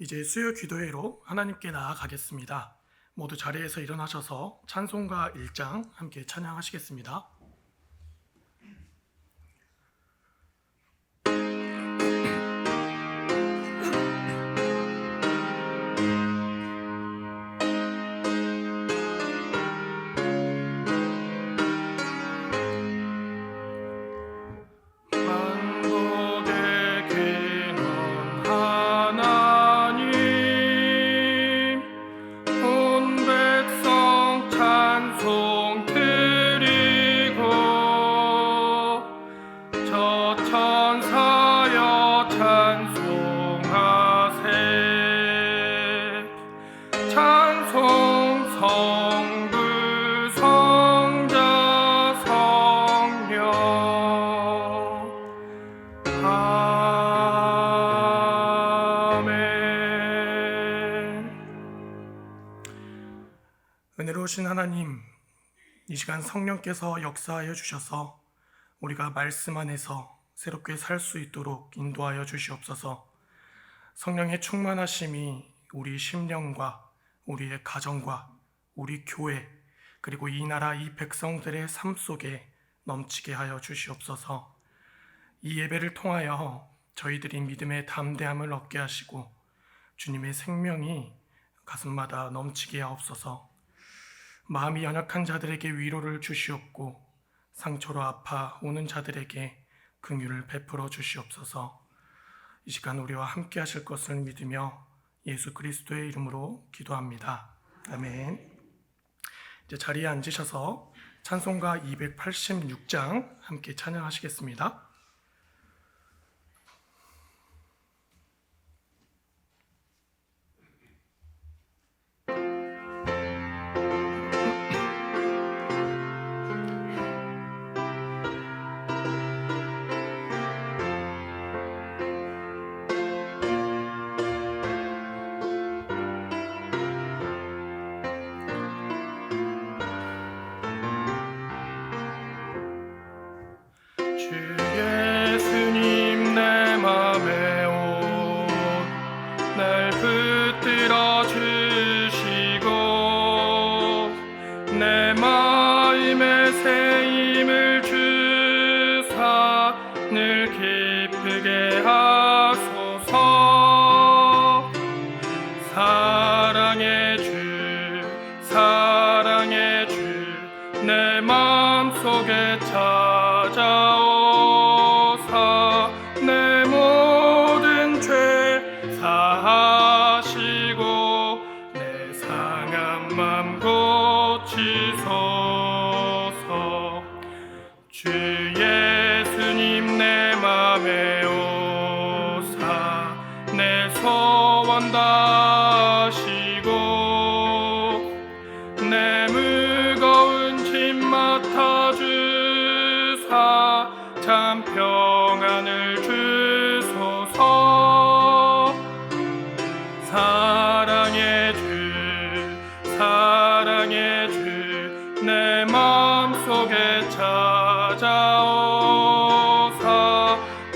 이제 수요 기도회로 하나님께 나아가겠습니다. 모두 자리에서 일어나셔서 찬송가 1장 함께 찬양하시겠습니다. 은혜로우신 하나님, 이 시간 성령께서 역사하여 주셔서 우리가 말씀 안에서 새롭게 살 수 있도록 인도하여 주시옵소서. 성령의 충만하심이 우리 심령과 우리의 가정과 우리 교회 그리고 이 나라 이 백성들의 삶 속에 넘치게 하여 주시옵소서. 이 예배를 통하여 저희들이 믿음의 담대함을 얻게 하시고 주님의 생명이 가슴마다 넘치게 하옵소서. 마음이 연약한 자들에게 위로를 주시옵고 상처로 아파 오는 자들에게 긍휼을 베풀어 주시옵소서. 이 시간 우리와 함께 하실 것을 믿으며 예수 그리스도의 이름으로 기도합니다. 아멘. 이제 자리에 앉으셔서 찬송가 286장 함께 찬양하시겠습니다. 내 마음속에 찾아오사 내 모든 죄 사하시고 내 상한 맘 고치소서. 주 예수님 내 맘에 오사 내 소원 다하시고 내 무거운 짐 맡아주사 참 평안을 주소서. 사랑의 주 내 마음속에 찾아오사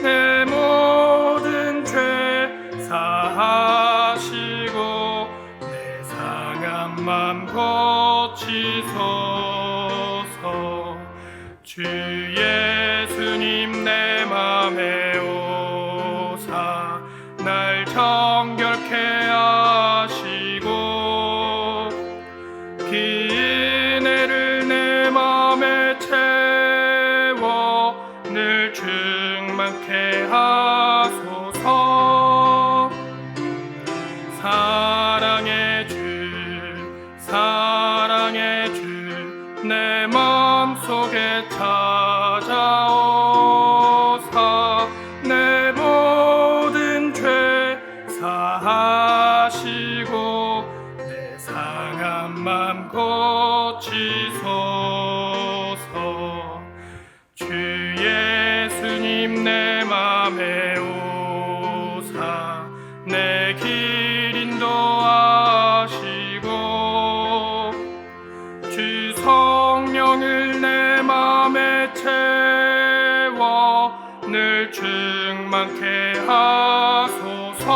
내 모든 죄 사하시고 내 상한 맘 고치소서. 주 예수님 내 맘에 오사 날 정결케 하시고 긴 은혜를 내 맘에 채워 늘 충만케 하소서. 사랑의 주 내 마음속에 찾아오사 내 모든 죄 사하시고 내 상한 맘 고치소서. 주 예수님 내 맘에 오사 내 길 인도하시고 주 성령을 내 맘에 채워 늘 충만케 하소서.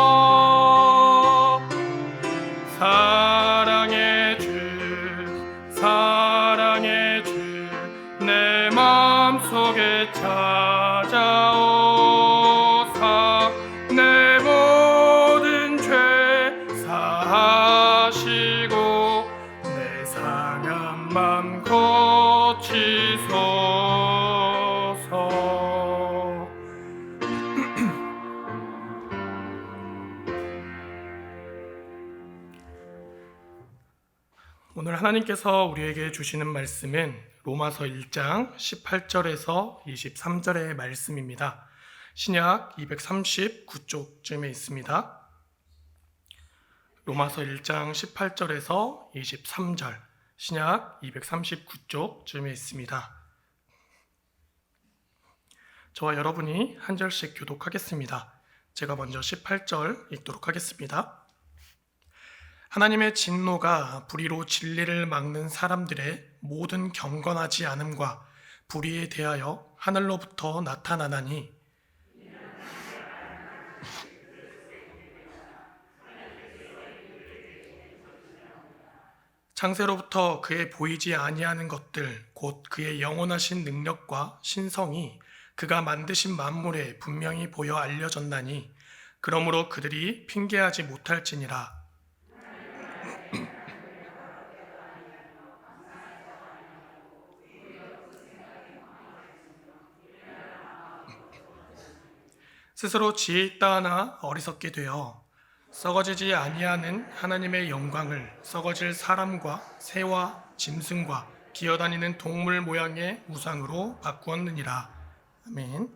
오늘 하나님께서 우리에게 주시는 말씀은 로마서 1장 18절에서 23절의 말씀입니다. 신약 239쪽쯤에 있습니다. 로마서 1장 18절에서 23절, 신약 239쪽쯤에 있습니다. 저와 여러분이 한 절씩 교독하겠습니다. 제가 먼저 18절 읽도록 하겠습니다. 하나님의 진노가 불의로 진리를 막는 사람들의 모든 경건하지 않음과 불의에 대하여 하늘로부터 나타나나니 창세로부터 그의 보이지 아니하는 것들 곧 그의 영원하신 능력과 신성이 그가 만드신 만물에 분명히 보여 알려졌나니 그러므로 그들이 핑계하지 못할지니라. 스스로 지혜 있다 하나 어리석게 되어 썩어지지 아니하는 하나님의 영광을 썩어질 사람과 새와 짐승과 기어다니는 동물 모양의 우상으로 바꾸었느니라. 아멘.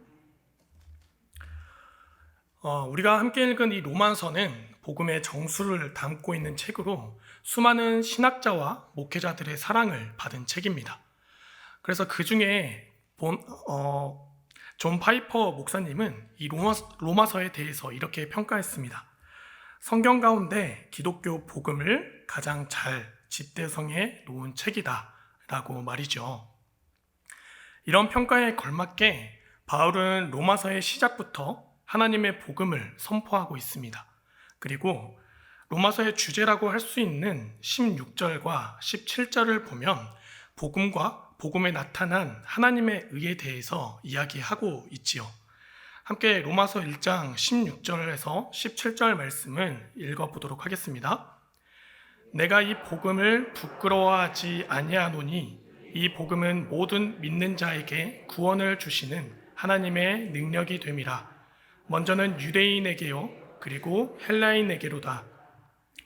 우리가 함께 읽은 이 로마서는 복음의 정수를 담고 있는 책으로 수많은 신학자와 목회자들의 사랑을 받은 책입니다. 그래서 그 중에 존 파이퍼 목사님은 이 로마서에 대해서 이렇게 평가했습니다. 성경 가운데 기독교 복음을 가장 잘 집대성해 놓은 책이다 라고 말이죠. 이런 평가에 걸맞게 바울은 로마서의 시작부터 하나님의 복음을 선포하고 있습니다. 그리고 로마서의 주제라고 할 수 있는 16절과 17절을 보면 복음과 복음에 나타난 하나님의 의에 대해서 이야기하고 있지요. 함께 로마서 1장 16절에서 17절 말씀을 읽어보도록 하겠습니다. 내가 이 복음을 부끄러워하지 아니하노니 이 복음은 모든 믿는 자에게 구원을 주시는 하나님의 능력이 됨이라. 먼저는 유대인에게요 그리고 헬라인에게로다.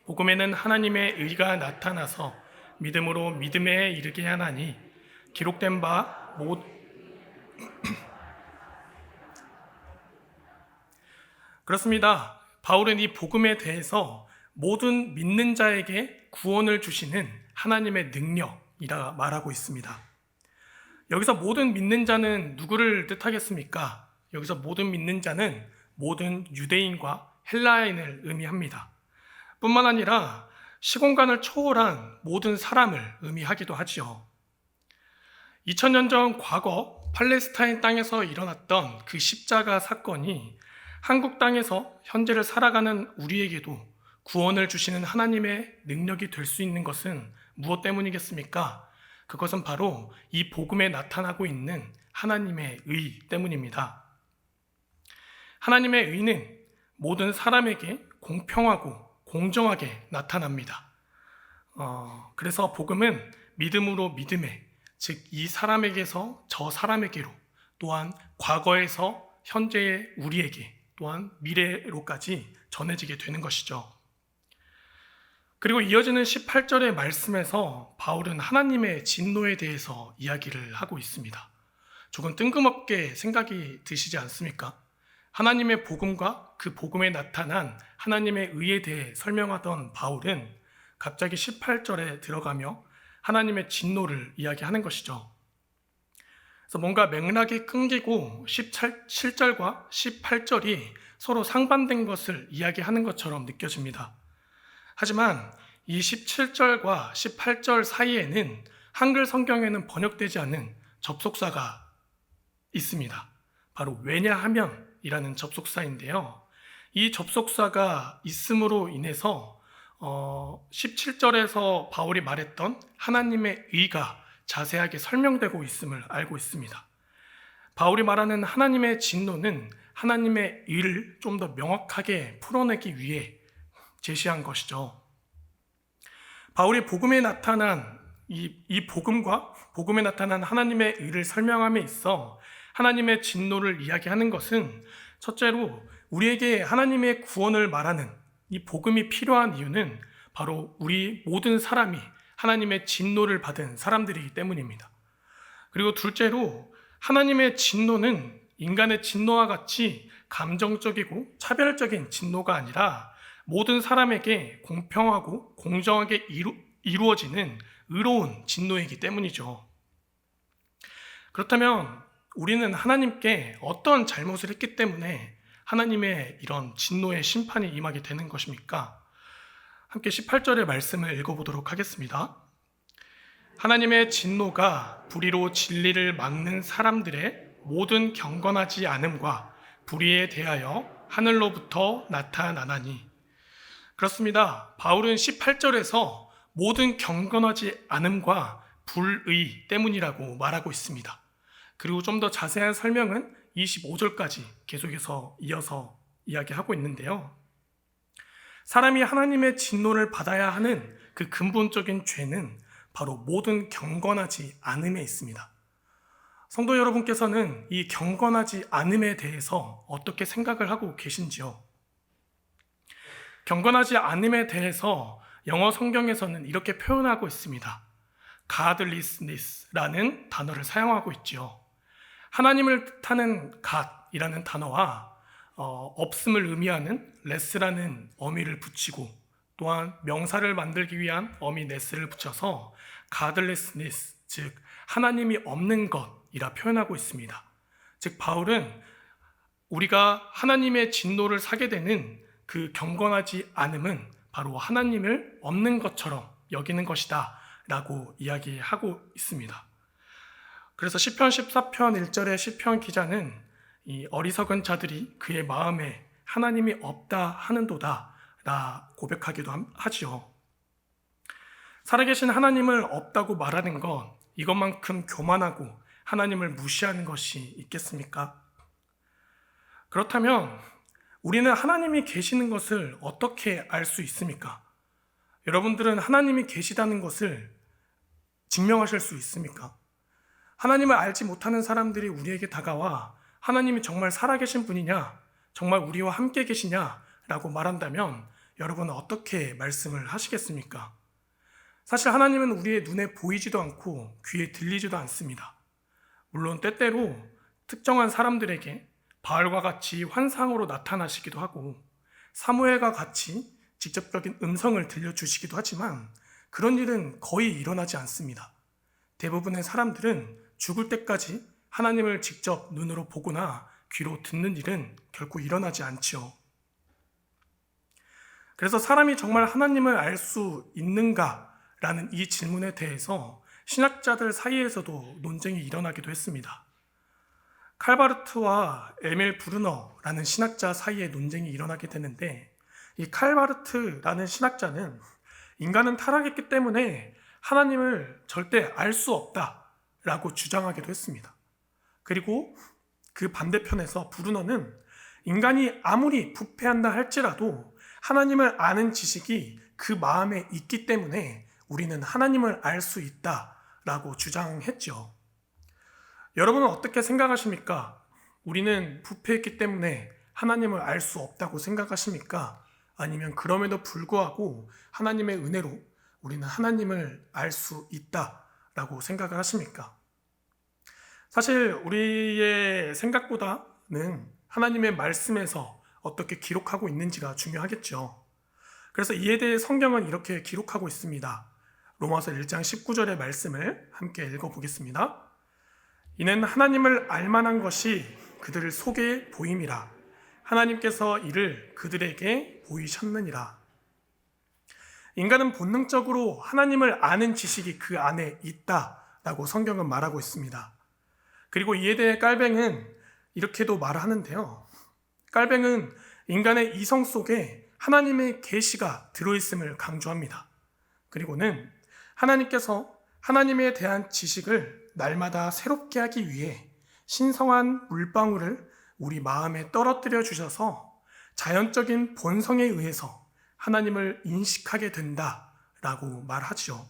복음에는 하나님의 의가 나타나서 믿음으로 믿음에 이르게 하나니 기록된 바 그렇습니다. 바울은 이 복음에 대해서 모든 믿는 자에게 구원을 주시는 하나님의 능력이라 말하고 있습니다. 여기서 모든 믿는 자는 누구를 뜻하겠습니까? 여기서 모든 믿는 자는 모든 유대인과 헬라인을 의미합니다. 뿐만 아니라 시공간을 초월한 모든 사람을 의미하기도 하지요. 2000년 전 과거 팔레스타인 땅에서 일어났던 그 십자가 사건이 한국 땅에서 현재를 살아가는 우리에게도 구원을 주시는 하나님의 능력이 될 수 있는 것은 무엇 때문이겠습니까? 그것은 바로 이 복음에 나타나고 있는 하나님의 의 때문입니다. 하나님의 의는 모든 사람에게 공평하고 공정하게 나타납니다. 그래서 복음은 믿음으로 믿음에, 즉 이 사람에게서 저 사람에게로, 또한 과거에서 현재의 우리에게, 또한 미래로까지 전해지게 되는 것이죠. 그리고 이어지는 18절의 말씀에서 바울은 하나님의 진노에 대해서 이야기를 하고 있습니다. 조금 뜬금없게 생각이 드시지 않습니까? 하나님의 복음과 그 복음에 나타난 하나님의 의에 대해 설명하던 바울은 갑자기 18절에 들어가며 하나님의 진노를 이야기하는 것이죠. 그래서 뭔가 맥락이 끊기고 17절과 18절이 서로 상반된 것을 이야기하는 것처럼 느껴집니다. 하지만 이 17절과 18절 사이에는 한글 성경에는 번역되지 않은 접속사가 있습니다. 바로 왜냐하면 이라는 접속사인데요. 이 접속사가 있음으로 인해서 17절에서 바울이 말했던 하나님의 의가 자세하게 설명되고 있음을 알고 있습니다. 바울이 말하는 하나님의 진노는 하나님의 의를 좀 더 명확하게 풀어내기 위해 제시한 것이죠. 바울이 복음에 나타난 이 복음과 복음에 나타난 하나님의 의를 설명함에 있어 하나님의 진노를 이야기하는 것은 첫째로 우리에게 하나님의 구원을 말하는 이 복음이 필요한 이유는 바로 우리 모든 사람이 하나님의 진노를 받은 사람들이기 때문입니다. 그리고 둘째로 하나님의 진노는 인간의 진노와 같이 감정적이고 차별적인 진노가 아니라 모든 사람에게 공평하고 공정하게 이루어지는 의로운 진노이기 때문이죠. 그렇다면 우리는 하나님께 어떤 잘못을 했기 때문에 하나님의 이런 진노의 심판이 임하게 되는 것입니까? 함께 18절의 말씀을 읽어보도록 하겠습니다. 하나님의 진노가 불의로 진리를 막는 사람들의 모든 경건하지 않음과 불의에 대하여 하늘로부터 나타나나니. 그렇습니다. 바울은 18절에서 모든 경건하지 않음과 불의 때문이라고 말하고 있습니다. 그리고 좀 더 자세한 설명은 25절까지 계속해서 이어서 이야기하고 있는데요. 사람이 하나님의 진노를 받아야 하는 그 근본적인 죄는 바로 모든 경건하지 않음에 있습니다. 성도 여러분께서는 이 경건하지 않음에 대해서 어떻게 생각을 하고 계신지요? 경건하지 않음에 대해서 영어 성경에서는 이렇게 표현하고 있습니다. godlessness라는 단어를 사용하고 있지요. 하나님을 뜻하는 god이라는 단어와 없음을 의미하는 less라는 어미를 붙이고 또한 명사를 만들기 위한 어미 ness를 붙여서 godlessness, 즉 하나님이 없는 것이라 표현하고 있습니다. 즉 바울은 우리가 하나님의 진노를 사게 되는 그 경건하지 않음은 바로 하나님을 없는 것처럼 여기는 것이다 라고 이야기하고 있습니다. 그래서 시편 14편 1절의 시편 기자는 이 어리석은 자들이 그의 마음에 하나님이 없다 하는도다 라 고백하기도 하지요. 살아계신 하나님을 없다고 말하는 것, 이것만큼 교만하고 하나님을 무시하는 것이 있겠습니까? 그렇다면 우리는 하나님이 계시는 것을 어떻게 알 수 있습니까? 여러분들은 하나님이 계시다는 것을 증명하실 수 있습니까? 하나님을 알지 못하는 사람들이 우리에게 다가와 하나님이 정말 살아계신 분이냐, 정말 우리와 함께 계시냐라고 말한다면 여러분은 어떻게 말씀을 하시겠습니까? 사실 하나님은 우리의 눈에 보이지도 않고 귀에 들리지도 않습니다. 물론 때때로 특정한 사람들에게 바알과 같이 환상으로 나타나시기도 하고 사무엘과 같이 직접적인 음성을 들려주시기도 하지만 그런 일은 거의 일어나지 않습니다. 대부분의 사람들은 죽을 때까지 하나님을 직접 눈으로 보거나 귀로 듣는 일은 결코 일어나지 않지요. 그래서 사람이 정말 하나님을 알 수 있는가라는 이 질문에 대해서 신학자들 사이에서도 논쟁이 일어나기도 했습니다. 칼바르트와 에밀 브루너라는 신학자 사이에 논쟁이 일어나게 되는데 이 칼바르트라는 신학자는 인간은 타락했기 때문에 하나님을 절대 알 수 없다라고 주장하기도 했습니다. 그리고 그 반대편에서 브루너는 인간이 아무리 부패한다 할지라도 하나님을 아는 지식이 그 마음에 있기 때문에 우리는 하나님을 알 수 있다라고 주장했죠. 여러분은 어떻게 생각하십니까? 우리는 부패했기 때문에 하나님을 알 수 없다고 생각하십니까? 아니면 그럼에도 불구하고 하나님의 은혜로 우리는 하나님을 알 수 있다라고 생각을 하십니까? 사실 우리의 생각보다는 하나님의 말씀에서 어떻게 기록하고 있는지가 중요하겠죠. 그래서 이에 대해 성경은 이렇게 기록하고 있습니다. 로마서 1장 19절의 말씀을 함께 읽어보겠습니다. 이는 하나님을 알만한 것이 그들 속에 보임이라 하나님께서 이를 그들에게 보이셨느니라. 인간은 본능적으로 하나님을 아는 지식이 그 안에 있다라고 성경은 말하고 있습니다. 그리고 이에 대해 깔뱅은 이렇게도 말하는데요. 깔뱅은 인간의 이성 속에 하나님의 계시가 들어있음을 강조합니다. 그리고는 하나님께서 하나님에 대한 지식을 날마다 새롭게 하기 위해 신성한 물방울을 우리 마음에 떨어뜨려 주셔서 자연적인 본성에 의해서 하나님을 인식하게 된다라고 말하죠.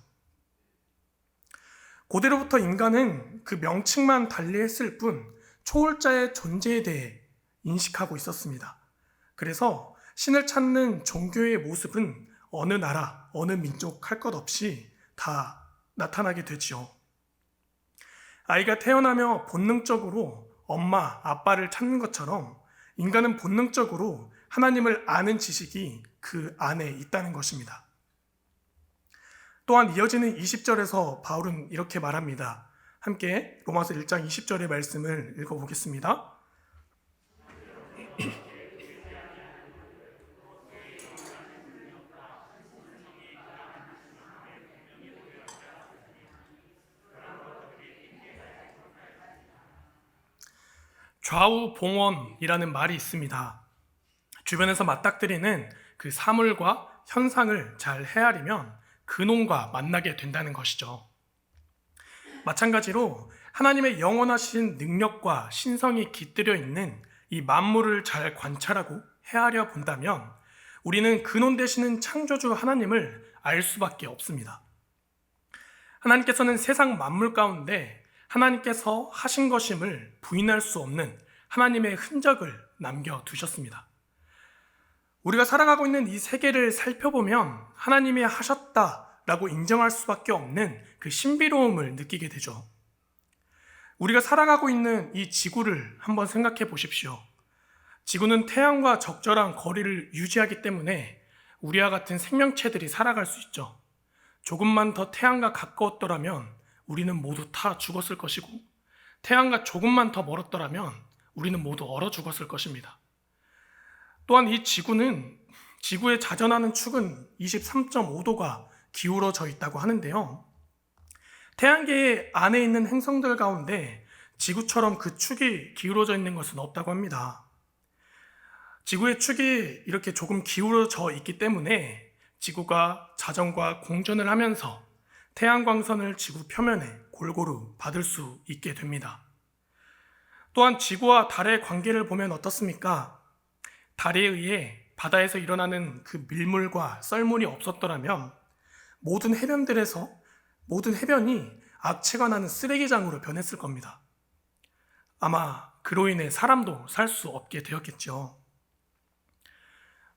고대로부터 인간은 그 명칭만 달리했을 뿐 초월자의 존재에 대해 인식하고 있었습니다. 그래서 신을 찾는 종교의 모습은 어느 나라, 어느 민족 할 것 없이 다 나타나게 되지요. 아이가 태어나며 본능적으로 엄마, 아빠를 찾는 것처럼 인간은 본능적으로 하나님을 아는 지식이 그 안에 있다는 것입니다. 또한 이어지는 20절에서 바울은 이렇게 말합니다. 함께 로마서 1장 20절의 말씀을 읽어보겠습니다. 좌우봉원이라는 말이 있습니다. 주변에서 맞닥뜨리는 그 사물과 현상을 잘 헤아리면 근원과 만나게 된다는 것이죠. 마찬가지로 하나님의 영원하신 능력과 신성이 깃들여 있는 이 만물을 잘 관찰하고 헤아려 본다면 우리는 근원 되시는 창조주 하나님을 알 수밖에 없습니다. 하나님께서는 세상 만물 가운데 하나님께서 하신 것임을 부인할 수 없는 하나님의 흔적을 남겨두셨습니다. 우리가 살아가고 있는 이 세계를 살펴보면 하나님이 하셨다라고 인정할 수밖에 없는 그 신비로움을 느끼게 되죠. 우리가 살아가고 있는 이 지구를 한번 생각해 보십시오. 지구는 태양과 적절한 거리를 유지하기 때문에 우리와 같은 생명체들이 살아갈 수 있죠. 조금만 더 태양과 가까웠더라면 우리는 모두 다 죽었을 것이고, 태양과 조금만 더 멀었더라면 우리는 모두 얼어 죽었을 것입니다. 또한 이 지구의 자전하는 축은 23.5도가 기울어져 있다고 하는데요. 태양계 안에 있는 행성들 가운데 지구처럼 그 축이 기울어져 있는 것은 없다고 합니다. 지구의 축이 이렇게 조금 기울어져 있기 때문에 지구가 자전과 공전을 하면서 태양광선을 지구 표면에 골고루 받을 수 있게 됩니다. 또한 지구와 달의 관계를 보면 어떻습니까? 달에 의해 바다에서 일어나는 그 밀물과 썰물이 없었더라면 모든 해변이 악취가 나는 쓰레기장으로 변했을 겁니다. 아마 그로 인해 사람도 살 수 없게 되었겠죠.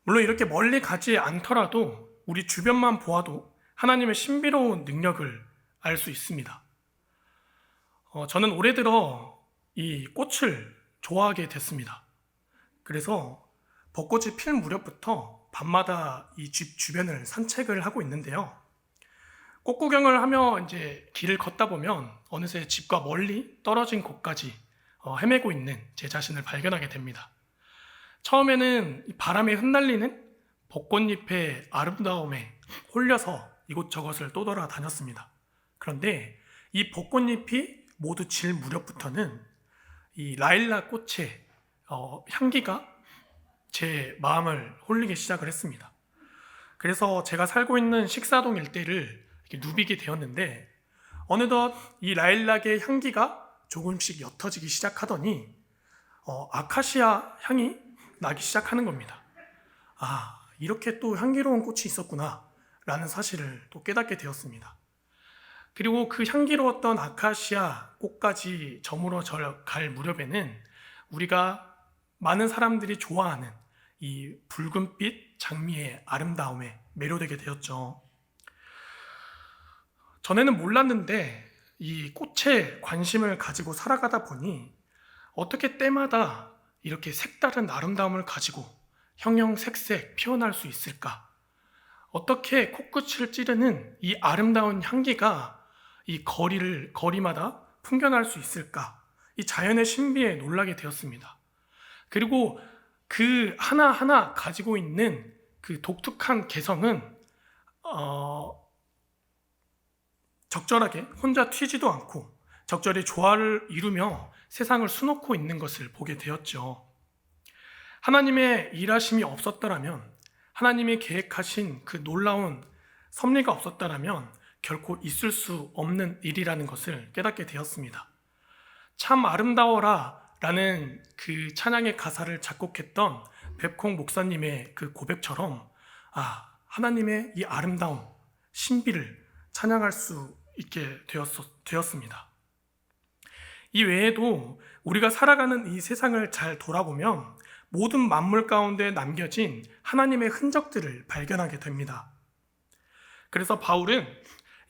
물론 이렇게 멀리 가지 않더라도 우리 주변만 보아도 하나님의 신비로운 능력을 알 수 있습니다. 저는 올해 들어 이 꽃을 좋아하게 됐습니다. 그래서 벚꽃이 필 무렵부터 밤마다 이 집 주변을 산책을 하고 있는데요. 꽃 구경을 하며 이제 길을 걷다 보면 어느새 집과 멀리 떨어진 곳까지 헤매고 있는 제 자신을 발견하게 됩니다. 처음에는 바람에 흩날리는 벚꽃잎의 아름다움에 홀려서 이곳저곳을 떠돌아 다녔습니다. 그런데 이 벚꽃잎이 모두 질 무렵부터는 이 라일락 꽃의 향기가 제 마음을 홀리기 시작을 했습니다. 그래서 제가 살고 있는 식사동 일대를 누비게 되었는데 어느덧 이 라일락의 향기가 조금씩 옅어지기 시작하더니 아카시아 향이 나기 시작하는 겁니다. 아, 이렇게 또 향기로운 꽃이 있었구나 라는 사실을 또 깨닫게 되었습니다. 그리고 그 향기로웠던 아카시아 꽃까지 저물어 갈 무렵에는 우리가 많은 사람들이 좋아하는 이 붉은빛 장미의 아름다움에 매료되게 되었죠. 전에는 몰랐는데 이 꽃에 관심을 가지고 살아가다 보니 어떻게 때마다 이렇게 색다른 아름다움을 가지고 형형색색 피어날 수 있을까? 어떻게 코끝을 찌르는 이 아름다운 향기가 이 거리마다 풍겨날 수 있을까? 이 자연의 신비에 놀라게 되었습니다. 그리고 그 하나하나 가지고 있는 그 독특한 개성은 적절하게 혼자 튀지도 않고 적절히 조화를 이루며 세상을 수놓고 있는 것을 보게 되었죠. 하나님의 일하심이 없었더라면, 하나님이 계획하신 그 놀라운 섭리가 없었더라면 결코 있을 수 없는 일이라는 것을 깨닫게 되었습니다. 참 아름다워라 라는 그 찬양의 가사를 작곡했던 뱁콩 목사님의 그 고백처럼 하나님의 이 아름다움, 신비를 찬양할 수 있게 되었습니다. 이 외에도 우리가 살아가는 이 세상을 잘 돌아보면 모든 만물 가운데 남겨진 하나님의 흔적들을 발견하게 됩니다. 그래서 바울은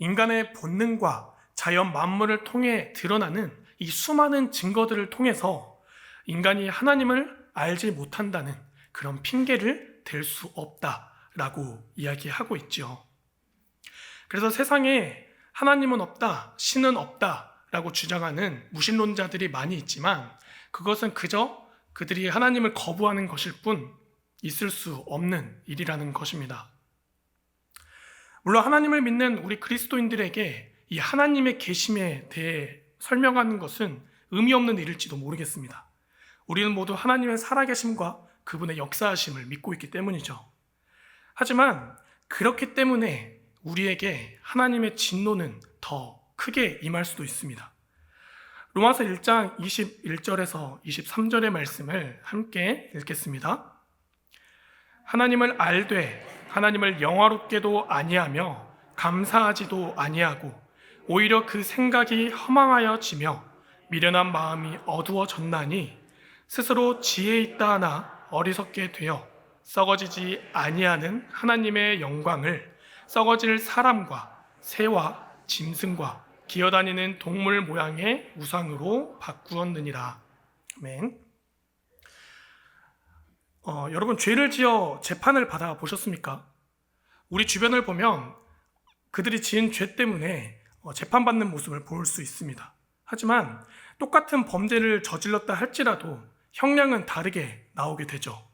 인간의 본능과 자연 만물을 통해 드러나는 이 수많은 증거들을 통해서 인간이 하나님을 알지 못한다는 그런 핑계를 댈 수 없다라고 이야기하고 있죠. 그래서 세상에 하나님은 없다, 신은 없다라고 주장하는 무신론자들이 많이 있지만 그것은 그저 그들이 하나님을 거부하는 것일 뿐 있을 수 없는 일이라는 것입니다. 물론 하나님을 믿는 우리 그리스도인들에게 이 하나님의 계심에 대해 설명하는 것은 의미 없는 일일지도 모르겠습니다. 우리는 모두 하나님의 살아계심과 그분의 역사하심을 믿고 있기 때문이죠. 하지만 그렇기 때문에 우리에게 하나님의 진노는 더 크게 임할 수도 있습니다. 로마서 1장 21절에서 23절의 말씀을 함께 읽겠습니다. 하나님을 알되 하나님을 영화롭게도 아니하며 감사하지도 아니하고 오히려 그 생각이 허망하여지며 미련한 마음이 어두워졌나니 스스로 지혜 있다 하나 어리석게 되어 썩어지지 아니하는 하나님의 영광을 썩어질 사람과 새와 짐승과 기어다니는 동물 모양의 우상으로 바꾸었느니라. 아멘. 여러분, 죄를 지어 재판을 받아 보셨습니까? 우리 주변을 보면 그들이 지은 죄 때문에 재판받는 모습을 볼 수 있습니다. 하지만 똑같은 범죄를 저질렀다 할지라도 형량은 다르게 나오게 되죠.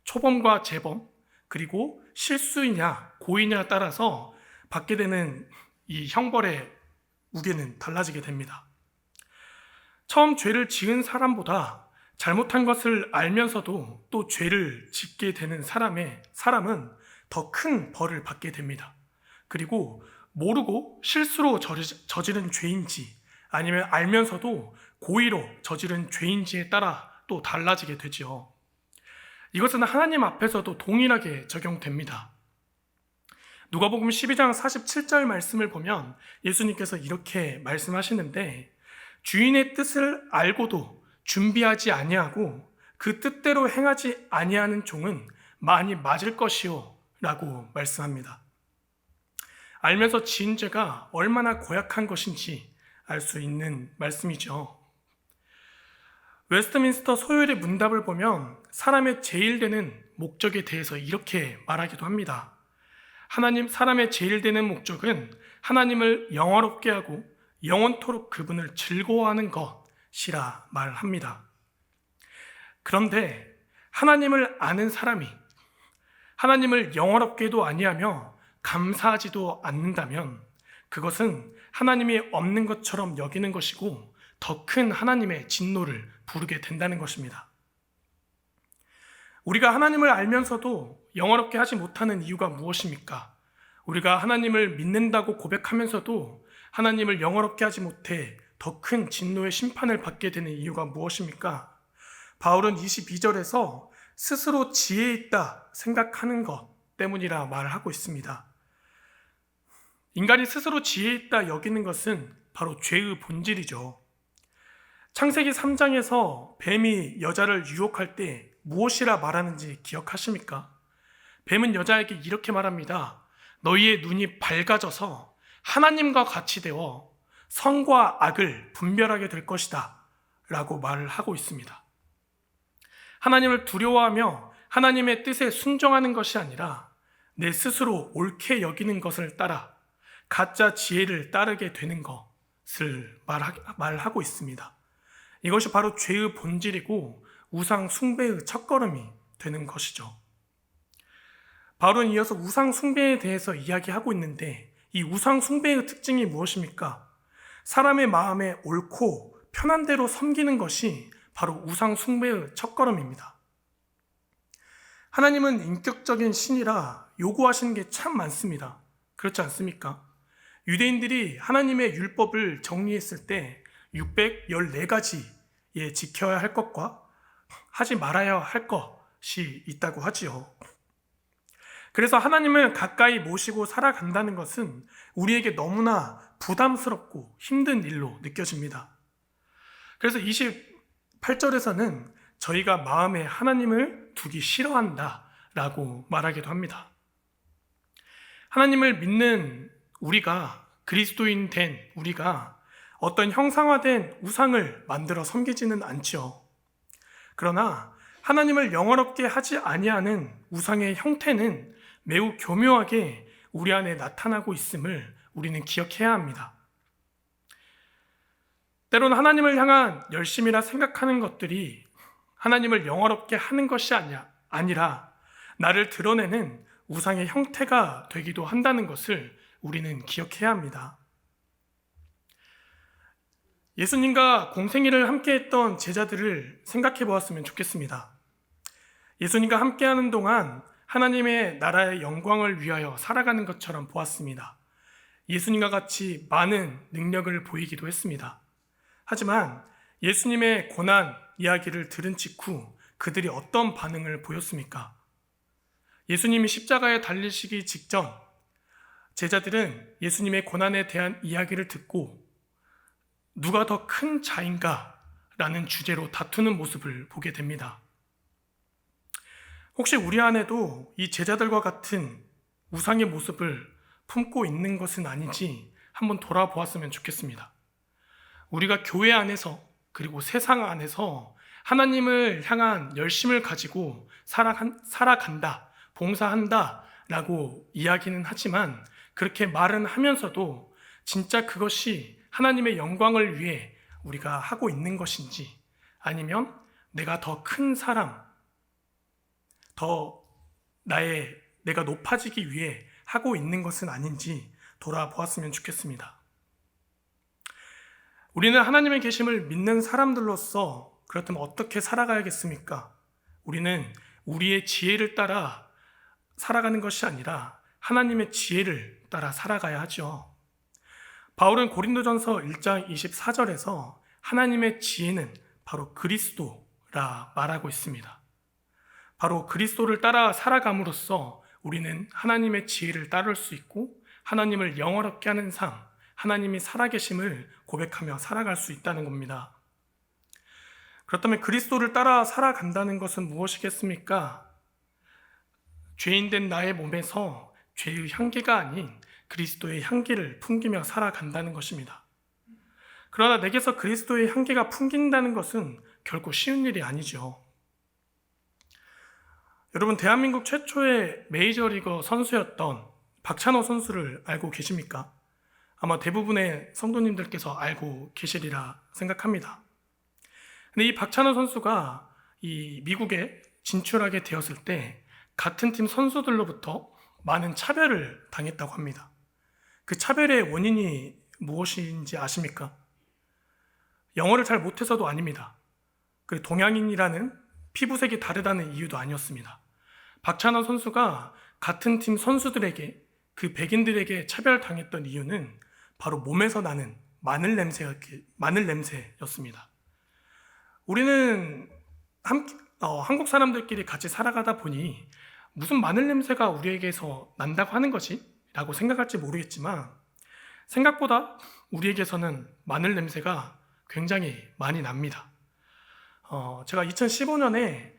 초범과 재범, 그리고 실수이냐 고의냐에 따라서 받게 되는 이 형벌의 무게는 달라지게 됩니다. 처음 죄를 지은 사람보다 잘못한 것을 알면서도 또 죄를 짓게 되는 사람은 더 큰 벌을 받게 됩니다. 그리고 모르고 실수로 저지른 죄인지 아니면 알면서도 고의로 저지른 죄인지에 따라 또 달라지게 되죠. 이것은 하나님 앞에서도 동일하게 적용됩니다. 누가복음 12장 47절 말씀을 보면 예수님께서 이렇게 말씀하시는데 주인의 뜻을 알고도 준비하지 아니하고 그 뜻대로 행하지 아니하는 종은 많이 맞을 것이요 라고 말씀합니다. 알면서 지은 죄가 얼마나 고약한 것인지 알 수 있는 말씀이죠. 웨스트민스터 소요일의 문답을 보면 사람의 제일 되는 목적에 대해서 이렇게 말하기도 합니다. 사람의 제일 되는 목적은 하나님을 영화롭게 하고 영원토록 그분을 즐거워하는 것이라 말합니다. 그런데 하나님을 아는 사람이 하나님을 영화롭게도 아니하며 감사하지도 않는다면 그것은 하나님이 없는 것처럼 여기는 것이고 더 큰 하나님의 진노를 부르게 된다는 것입니다. 우리가 하나님을 알면서도 영화롭게 하지 못하는 이유가 무엇입니까? 우리가 하나님을 믿는다고 고백하면서도 하나님을 영화롭게 하지 못해 더 큰 진노의 심판을 받게 되는 이유가 무엇입니까? 바울은 22절에서 스스로 지혜 있다 생각하는 것 때문이라 말하고 있습니다. 인간이 스스로 지혜 있다 여기는 것은 바로 죄의 본질이죠. 창세기 3장에서 뱀이 여자를 유혹할 때 무엇이라 말하는지 기억하십니까? 뱀은 여자에게 이렇게 말합니다. 너희의 눈이 밝아져서 하나님과 같이 되어 선과 악을 분별하게 될 것이다 라고 말을 하고 있습니다. 하나님을 두려워하며 하나님의 뜻에 순종하는 것이 아니라 내 스스로 옳게 여기는 것을 따라 가짜 지혜를 따르게 되는 것을 말하고 있습니다. 이것이 바로 죄의 본질이고 우상 숭배의 첫걸음이 되는 것이죠. 바울은 이어서 우상 숭배에 대해서 이야기하고 있는데 이 우상 숭배의 특징이 무엇입니까? 사람의 마음에 옳고 편한 대로 섬기는 것이 바로 우상 숭배의 첫걸음입니다. 하나님은 인격적인 신이라 요구하시는 게 참 많습니다. 그렇지 않습니까? 유대인들이 하나님의 율법을 정리했을 때 614가지에 지켜야 할 것과 하지 말아야 할 것이 있다고 하지요. 그래서 하나님을 가까이 모시고 살아간다는 것은 우리에게 너무나 부담스럽고 힘든 일로 느껴집니다. 그래서 28절에서는 저희가 마음에 하나님을 두기 싫어한다 라고 말하기도 합니다. 하나님을 믿는 우리가 그리스도인 된 우리가 어떤 형상화된 우상을 만들어 섬기지는 않지요. 그러나 하나님을 영화롭게 하지 아니하는 우상의 형태는 매우 교묘하게 우리 안에 나타나고 있음을 우리는 기억해야 합니다. 때로는 하나님을 향한 열심이라 생각하는 것들이 하나님을 영화롭게 하는 것이 아니라 나를 드러내는 우상의 형태가 되기도 한다는 것을 우리는 기억해야 합니다. 예수님과 공생애를 함께했던 제자들을 생각해 보았으면 좋겠습니다. 예수님과 함께하는 동안 하나님의 나라의 영광을 위하여 살아가는 것처럼 보았습니다. 예수님과 같이 많은 능력을 보이기도 했습니다. 하지만 예수님의 고난 이야기를 들은 직후 그들이 어떤 반응을 보였습니까? 예수님이 십자가에 달리시기 직전 제자들은 예수님의 고난에 대한 이야기를 듣고 누가 더 큰 자인가? 라는 주제로 다투는 모습을 보게 됩니다. 혹시 우리 안에도 이 제자들과 같은 우상의 모습을 품고 있는 것은 아닌지 한번 돌아보았으면 좋겠습니다. 우리가 교회 안에서 그리고 세상 안에서 하나님을 향한 열심을 가지고 살아간다, 봉사한다 라고 이야기는 하지만 그렇게 말은 하면서도 진짜 그것이 하나님의 영광을 위해 우리가 하고 있는 것인지 아니면 내가 더 큰 사람, 내가 높아지기 위해 하고 있는 것은 아닌지 돌아보았으면 좋겠습니다. 우리는 하나님의 계심을 믿는 사람들로서 그렇다면 어떻게 살아가야겠습니까? 우리는 우리의 지혜를 따라 살아가는 것이 아니라 하나님의 지혜를 따라 살아가야 하죠. 바울은 고린도전서 1장 24절에서 하나님의 지혜는 바로 그리스도라 말하고 있습니다. 바로 그리스도를 따라 살아감으로써 우리는 하나님의 지혜를 따를 수 있고 하나님을 영화롭게 하는 삶, 하나님이 살아계심을 고백하며 살아갈 수 있다는 겁니다. 그렇다면 그리스도를 따라 살아간다는 것은 무엇이겠습니까? 죄인된 나의 몸에서 죄의 향기가 아닌 그리스도의 향기를 풍기며 살아간다는 것입니다. 그러나 내게서 그리스도의 향기가 풍긴다는 것은 결코 쉬운 일이 아니죠. 여러분, 대한민국 최초의 메이저리거 선수였던 박찬호 선수를 알고 계십니까? 아마 대부분의 성도님들께서 알고 계시리라 생각합니다. 근데 이 박찬호 선수가 이 미국에 진출하게 되었을 때 같은 팀 선수들로부터 많은 차별을 당했다고 합니다. 그 차별의 원인이 무엇인지 아십니까? 영어를 잘 못해서도 아닙니다. 그 동양인이라는 피부색이 다르다는 이유도 아니었습니다. 박찬호 선수가 같은 팀 선수들에게 그 백인들에게 차별당했던 이유는 바로 몸에서 나는 마늘 냄새였습니다. 우리는 한국 사람들끼리 같이 살아가다 보니 무슨 마늘 냄새가 우리에게서 난다고 하는 것이? 라고 생각할지 모르겠지만 생각보다 우리에게서는 마늘 냄새가 굉장히 많이 납니다. 제가 2015년에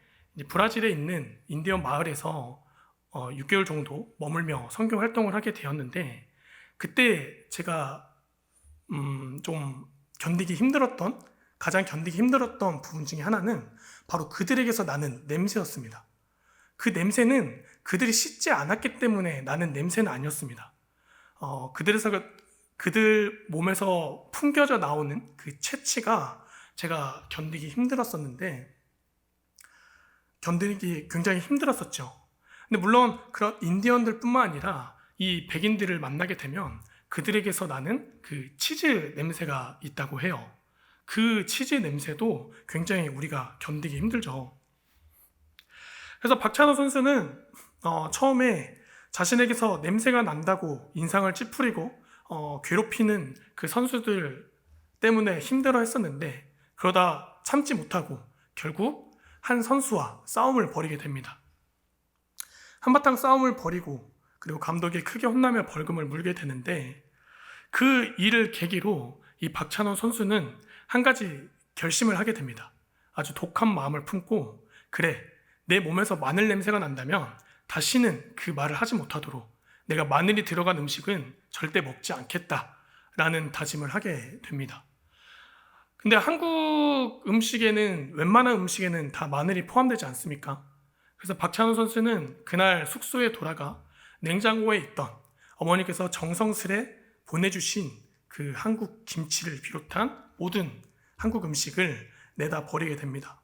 브라질에 있는 인디언 마을에서 6개월 정도 머물며 선교 활동을 하게 되었는데 그때 제가 좀 가장 견디기 힘들었던 부분 중에 하나는 바로 그들에게서 나는 냄새였습니다. 그 냄새는 그들이 씻지 않았기 때문에 나는 냄새는 아니었습니다. 그들 몸에서 풍겨져 나오는 그 체취가 제가 견디기 힘들었었는데 견디기 굉장히 힘들었었죠. 근데 물론 그런 인디언들뿐만 아니라 이 백인들을 만나게 되면 그들에게서 나는 그 치즈 냄새가 있다고 해요. 그 치즈 냄새도 굉장히 우리가 견디기 힘들죠. 그래서 박찬호 선수는 처음에 자신에게서 냄새가 난다고 인상을 찌푸리고 괴롭히는 그 선수들 때문에 힘들어 했었는데 그러다 참지 못하고 결국 한 선수와 싸움을 벌이게 됩니다. 한바탕 싸움을 벌이고 그리고 감독이 크게 혼나며 벌금을 물게 되는데 그 일을 계기로 이 박찬호 선수는 한 가지 결심을 하게 됩니다. 아주 독한 마음을 품고 그래, 내 몸에서 마늘 냄새가 난다면 다시는 그 말을 하지 못하도록 내가 마늘이 들어간 음식은 절대 먹지 않겠다라는 다짐을 하게 됩니다. 근데 한국 음식에는, 웬만한 음식에는 다 마늘이 포함되지 않습니까? 그래서 박찬호 선수는 그날 숙소에 돌아가 냉장고에 있던 어머니께서 정성스레 보내주신 그 한국 김치를 비롯한 모든 한국 음식을 내다 버리게 됩니다.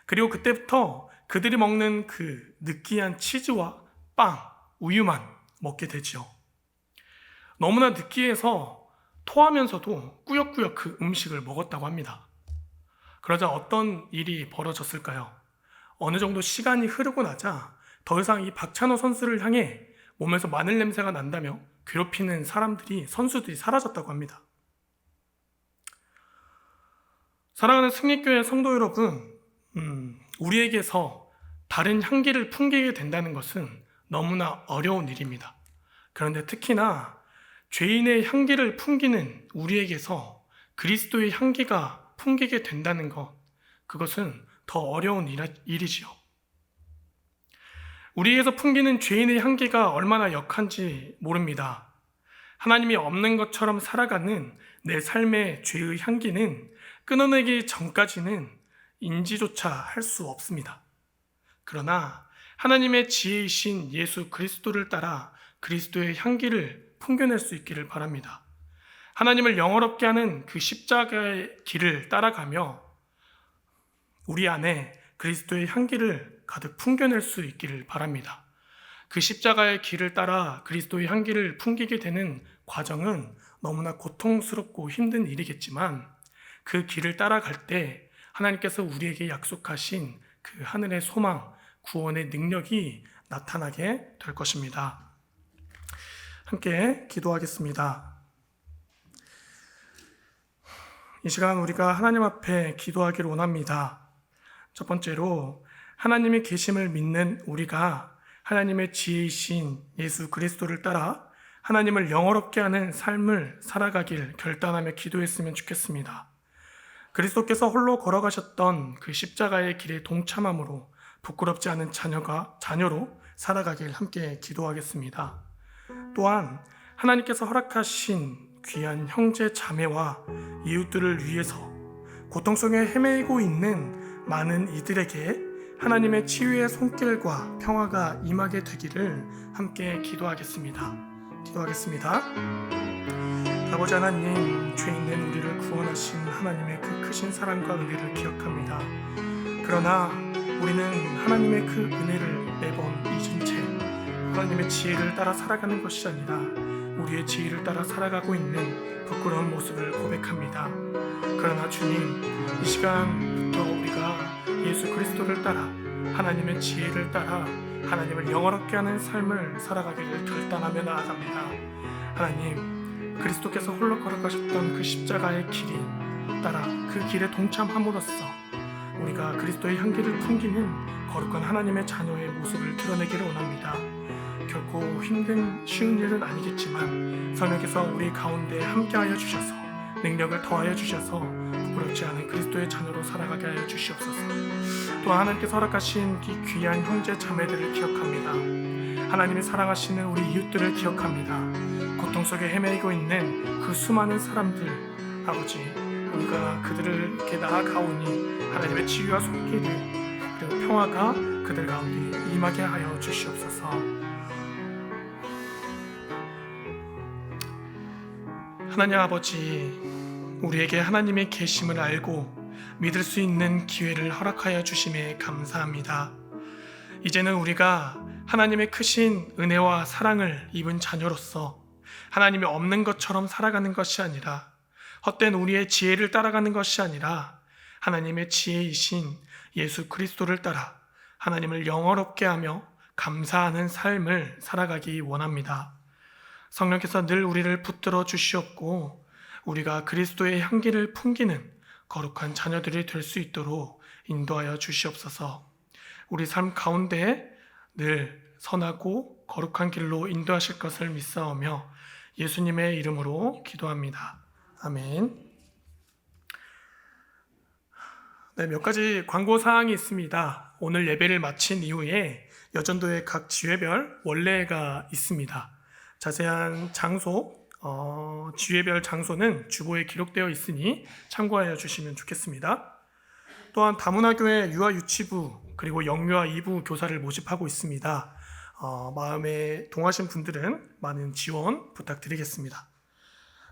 그리고 그때부터 그들이 먹는 그 느끼한 치즈와 빵, 우유만 먹게 되지요. 너무나 느끼해서 토하면서도 꾸역꾸역 그 음식을 먹었다고 합니다. 그러자 어떤 일이 벌어졌을까요? 어느 정도 시간이 흐르고 나자 더 이상 이 박찬호 선수를 향해 몸에서 마늘 냄새가 난다며 괴롭히는 선수들이 사라졌다고 합니다. 사랑하는 승리교회 성도 여러분, 우리에게서 다른 향기를 풍기게 된다는 것은 너무나 어려운 일입니다. 그런데 특히나 죄인의 향기를 풍기는 우리에게서 그리스도의 향기가 풍기게 된다는 것, 그것은 더 어려운 일이지요. 우리에게서 풍기는 죄인의 향기가 얼마나 역한지 모릅니다. 하나님이 없는 것처럼 살아가는 내 삶의 죄의 향기는 끊어내기 전까지는 인지조차 할 수 없습니다. 그러나 하나님의 지혜이신 예수 그리스도를 따라 그리스도의 향기를 풍겨낼 수 있기를 바랍니다. 하나님을 영화롭게 하는 그 십자가의 길을 따라가며 우리 안에 그리스도의 향기를 가득 풍겨낼 수 있기를 바랍니다. 그 십자가의 길을 따라 그리스도의 향기를 풍기게 되는 과정은 너무나 고통스럽고 힘든 일이겠지만 그 길을 따라갈 때 하나님께서 우리에게 약속하신 그 하늘의 소망, 구원의 능력이 나타나게 될 것입니다. 함께 기도하겠습니다. 이 시간 우리가 하나님 앞에 기도하기를 원합니다. 첫 번째로 하나님의 계심을 믿는 우리가 하나님의 지혜이신 예수 그리스도를 따라 하나님을 영화롭게 하는 삶을 살아가길 결단하며 기도했으면 좋겠습니다. 그리스도께서 홀로 걸어가셨던 그 십자가의 길에 동참함으로 부끄럽지 않은 자녀로 살아가길 함께 기도하겠습니다. 또한 하나님께서 허락하신 귀한 형제 자매와 이웃들을 위해서 고통 속에 헤매고 있는 많은 이들에게 하나님의 치유의 손길과 평화가 임하게 되기를 함께 기도하겠습니다. 아버지 하나님, 죄인된 우리를 구원하신 하나님의 그 크신 사랑과 은혜를 기억합니다. 그러나 우리는 하나님의 그 은혜를 매번 잊은 채 하나님의 지혜를 따라 살아가는 것이 아니라 우리의 지혜를 따라 살아가고 있는 부끄러운 모습을 고백합니다. 그러나 주님, 이 시간부터 우리가 예수 그리스도를 따라 하나님의 지혜를 따라 하나님을 영화롭게 하는 삶을 살아가기를 결단하며 나아갑니다. 하나님, 그리스도께서 홀로 걸어가셨던 그 십자가의 길이 따라 그 길에 동참함으로써 우리가 그리스도의 향기를 풍기는 거룩한 하나님의 자녀의 모습을 드러내기를 원합니다. 결코 쉬운 일은 아니겠지만 성령께서 우리 가운데 함께하여 주셔서 능력을 더하여 주셔서 부끄럽지 않은 그리스도의 자녀로 살아가게 하여 주시옵소서. 또한 하나님께서 허락하신 이 귀한 형제 자매들을 기억합니다. 하나님이 사랑하시는 우리 이웃들을 기억합니다. 고통 속에 헤매고 있는 그 수많은 사람들, 아버지, 우리가 그들을 이렇게 나아가오니 하나님의 치유와 손길 그리고 평화가 그들 가운데 임하게 하여 주시옵소서. 하나님 아버지, 우리에게 하나님의 계심을 알고 믿을 수 있는 기회를 허락하여 주심에 감사합니다. 이제는 우리가 하나님의 크신 은혜와 사랑을 입은 자녀로서 하나님이 없는 것처럼 살아가는 것이 아니라 헛된 우리의 지혜를 따라가는 것이 아니라 하나님의 지혜이신 예수 그리스도를 따라 하나님을 영화롭게 하며 감사하는 삶을 살아가기 원합니다. 성령께서 늘 우리를 붙들어 주시옵고 우리가 그리스도의 향기를 풍기는 거룩한 자녀들이 될 수 있도록 인도하여 주시옵소서. 우리 삶 가운데 늘 선하고 거룩한 길로 인도하실 것을 믿사오며 예수님의 이름으로 기도합니다. 아멘. 네, 몇 가지 광고 사항이 있습니다. 오늘 예배를 마친 이후에 여전도의 각 지회별 원례가 있습니다. 자세한 장소, 지회별 장소는 주보에 기록되어 있으니 참고하여 주시면 좋겠습니다. 또한 다문화교회 유아유치부 그리고 영유아 2부 교사를 모집하고 있습니다. 마음에 동하신 분들은 많은 지원 부탁드리겠습니다.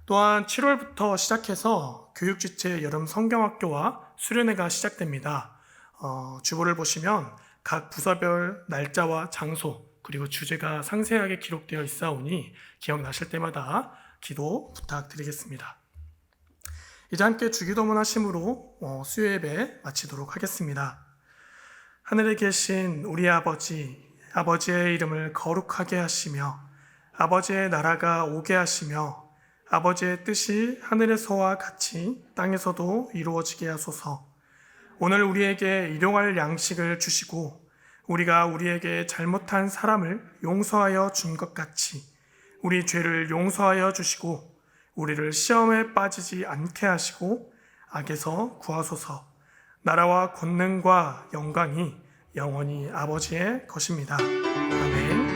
또한 7월부터 시작해서 교육지체 여름 성경학교와 수련회가 시작됩니다. 주보를 보시면 각 부서별 날짜와 장소 그리고 주제가 상세하게 기록되어 있사오니 기억나실 때마다 기도 부탁드리겠습니다. 이제 함께 주기도문 하심으로 수요 예배 마치도록 하겠습니다. 하늘에 계신 우리 아버지의 이름을 거룩하게 하시며 아버지의 나라가 오게 하시며 아버지의 뜻이 하늘에서와 같이 땅에서도 이루어지게 하소서. 오늘 우리에게 일용할 양식을 주시고 우리가 우리에게 잘못한 사람을 용서하여 준 것 같이 우리 죄를 용서하여 주시고 우리를 시험에 빠지지 않게 하시고 악에서 구하소서. 나라와 권능과 영광이 영원히 아버지의 것입니다. 아멘.